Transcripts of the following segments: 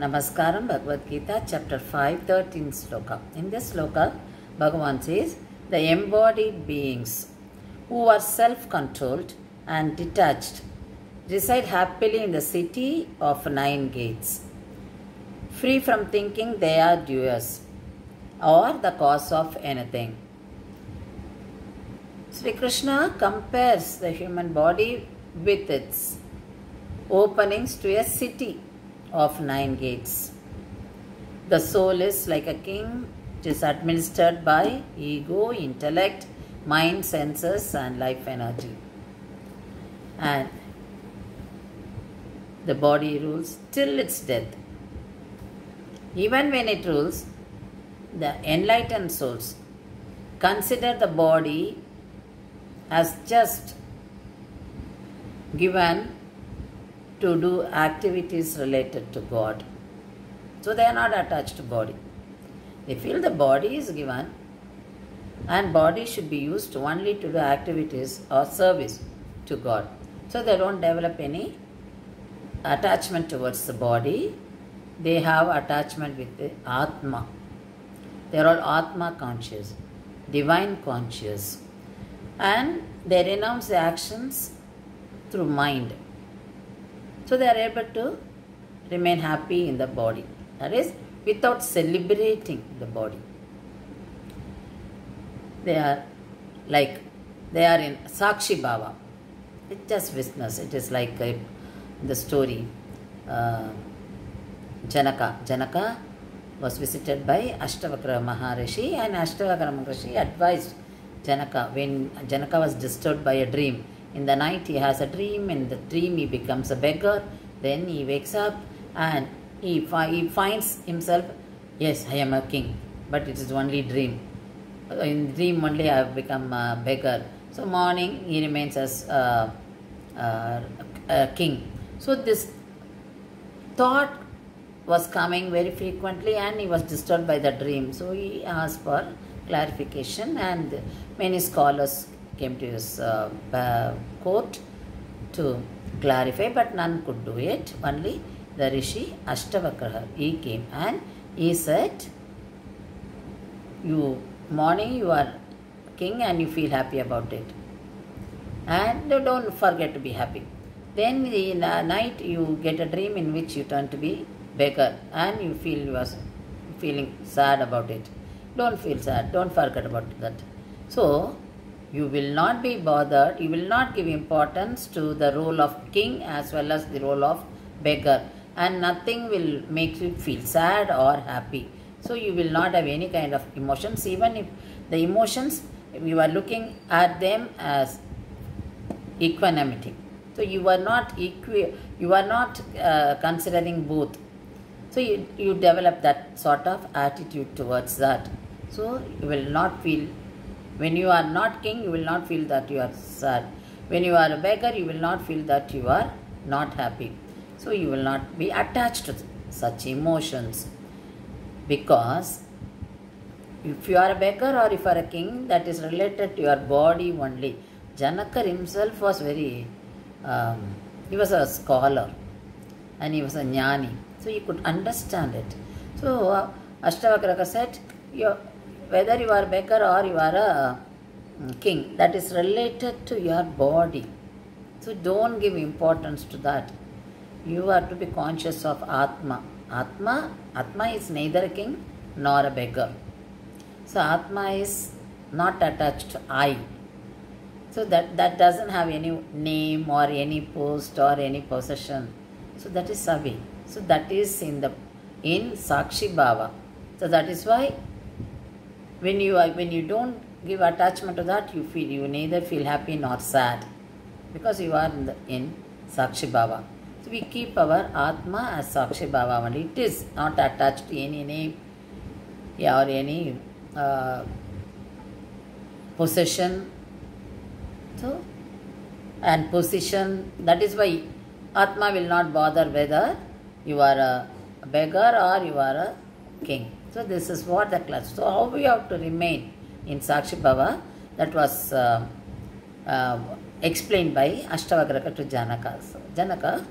Namaskaram, Bhagavad Gita, chapter 5, 13th sloka. In this sloka, Bhagavan says, the embodied beings who are self-controlled and detached reside happily in the city of 9 gates, free from thinking they are doers or the cause of anything. Sri Krishna compares the human body with its openings to a city of 9 gates. The soul is like a king, which is administered by ego, intellect, mind, senses and life energy. And the body rules till its death. Even when it rules, the enlightened souls consider the body as just given to do activities related to God. So they are not attached to body. They feel the body is given and body should be used only to do activities or service to God. So they don't develop any attachment towards the body. They have attachment with the Atma. They are all Atma conscious, divine conscious. And they renounce the actions through mind. So they are able to remain happy in the body. That is, without celebrating the body. They are in Sakshi Bhava. It's just business. It is like the story. Janaka was visited by Ashtavakra Maharishi, and Ashtavakra Maharishi advised Janaka when Janaka was disturbed by a dream. In the night he has a dream, in the dream he becomes a beggar, then he wakes up and he finds himself, yes, I am a king, but it is only dream. In dream only I have become a beggar. So morning he remains as a king. So this thought was coming very frequently and he was disturbed by the dream. So he asked for clarification and many scholars came to his court to clarify, but none could do it. Only the Rishi Ashtavakra, he came and he said, morning you are king and you feel happy about it. And don't forget to be happy. Then in the night you get a dream in which you turn to be beggar and you feel you are feeling sad about it. Don't feel sad, don't forget about that. So, you will not be bothered, you will not give importance to the role of king as well as the role of beggar, and nothing will make you feel sad or happy. So you will not have any kind of emotions, even if the emotions, you are looking at them as equanimity. So you are not considering both. So you develop that sort of attitude towards that. So you will not feel, when you are not king, you will not feel that you are sad. When you are a beggar, you will not feel that you are not happy. So you will not be attached to such emotions. Because if you are a beggar or if you are a king, that is related to your body only. Janaka himself was he was a scholar and he was a jnani. So he could understand it. So Ashtavakra said, whether you are a beggar or you are a king, that is related to your body. So don't give importance to that. You have to be conscious of Atma. Atma is neither a king nor a beggar. So Atma is not attached to I. So that doesn't have any name or any post or any possession. So that is Savi. So that is in Sakshi Bhava. So that is why when you don't give attachment to that, you neither feel happy nor sad, because you are in Sakshi Bhava. So we keep our Atma as Sakshi Bhava only. It is not attached to any name or any possession. So and position. That is why Atma will not bother whether you are a beggar or you are a king. So this is what the class. So how we have to remain in Sakshi Bhava, that was explained by Ashtavakra to Janaka. So Janaka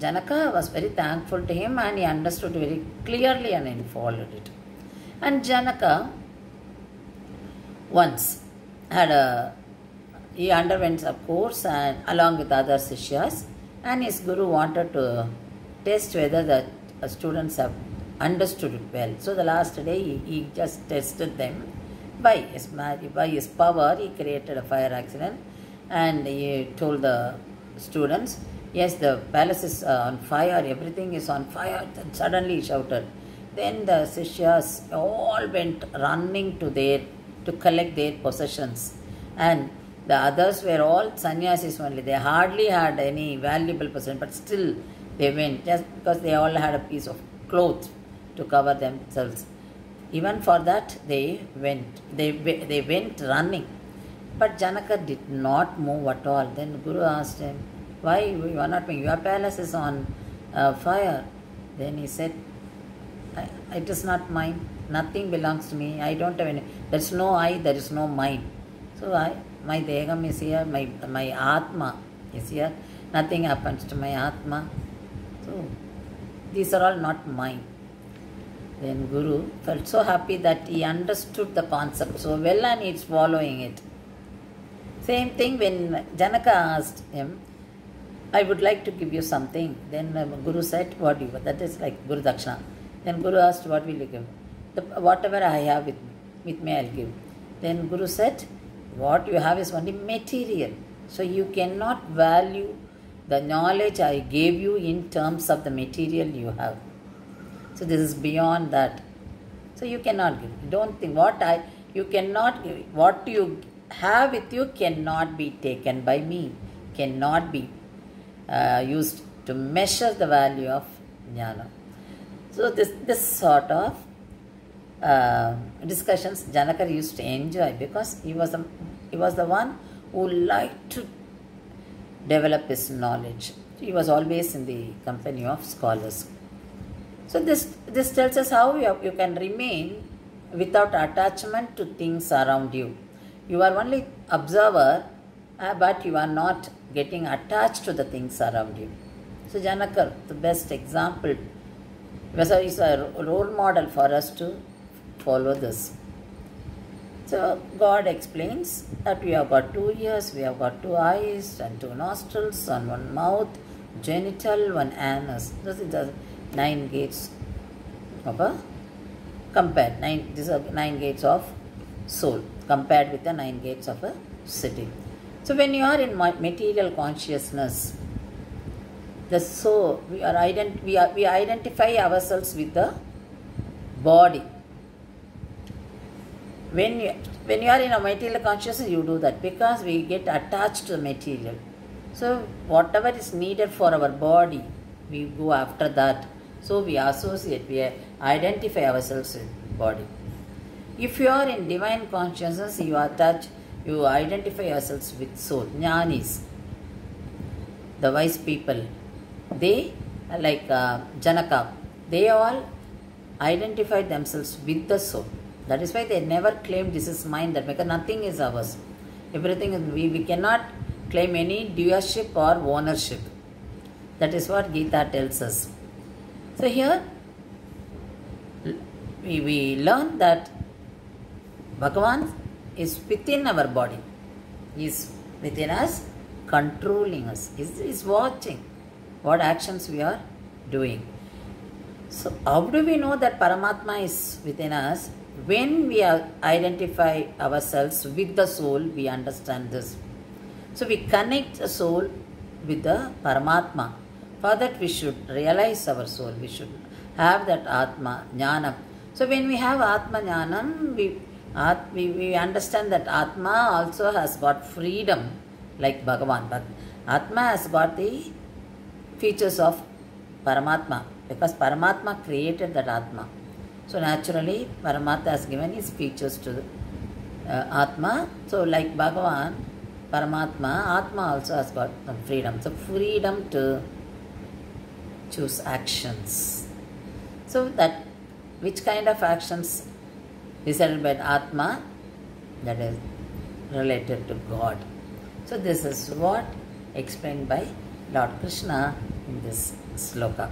Janaka was very thankful to him and he understood very clearly and he followed it. And Janaka once he underwent a course and along with other Sishyas, and his Guru wanted to test whether the students have understood it well. So the last day he just tested them by his power. He created a fire accident and he told the students, yes, the palace is on fire, everything is on fire. Then suddenly he shouted. Then the Sishyas all went running to collect their possessions, and the others were all sannyasis only. They hardly had any valuable possession, but still they went just because they all had a piece of cloth to cover themselves. Even for that they went. They went running. But Janaka did not move at all. Then Guru asked him, why you are not moving? Your palace is on fire. Then he said, it is not mine. Nothing belongs to me. I don't have any. There is no I, there is no mine. So my Degam is here, my Atma is here. Nothing happens to my Atma. So these are all not mine. Then Guru felt so happy that he understood the concept so well and he is following it. Same thing when Janaka asked him, I would like to give you something. Then Guru said, what do you want? That is like Guru Dakshana. Then Guru asked, what will you give? Whatever I have with me, I'll give. Then Guru said, what you have is only material. So you cannot value the knowledge I gave you in terms of the material you have. So this is beyond that. So you cannot give. Don't think you cannot give. What you have with you cannot be taken by me, cannot be used to measure the value of jnana. So this sort of discussions Janaka used to enjoy because he was the one who liked to develop his knowledge. He was always in the company of scholars. So this tells us how you can remain without attachment to things around you. You are only observer, but you are not getting attached to the things around you. So Janaka, the best example, is a role model for us to follow this. So God explains that we have got 2 ears, we have got 2 eyes and 2 nostrils and 1 mouth, genital, 1 anus. This is the 9 gates of these are 9 gates of soul compared with the 9 gates of a city. So when you are in material consciousness, the soul, we identify ourselves with the body. When you are in a material consciousness, you do that because we get attached to the material. So whatever is needed for our body, we go after that. So we associate, we identify ourselves with body. If you are in divine consciousness, you identify yourselves with soul. Jnanis, the wise people, they, like Janaka, they all identified themselves with the soul. That is why they never claimed this is mine, that because nothing is ours. Everything is, we cannot claim any doership or ownership. That is what Gita tells us. So here we learn that Bhagavan is within our body. He is within us, controlling us. He is watching what actions we are doing. So how do we know that Paramatma is within us? When we identify ourselves with the soul, we understand this. So we connect the soul with the Paramatma. For that we should realize our soul. We should have that Atma, Jnanam. So when we have Atma Jnanam, we understand that Atma also has got freedom like Bhagavan. But Atma has got the features of Paramatma because Paramatma created that Atma. So naturally Paramatma has given his features to Atma. So like Bhagavan, Paramatma, Atma also has got some freedom. So freedom to choose actions. So that which kind of actions decided by Atma, that is related to God. So this is what explained by Lord Krishna in this sloka.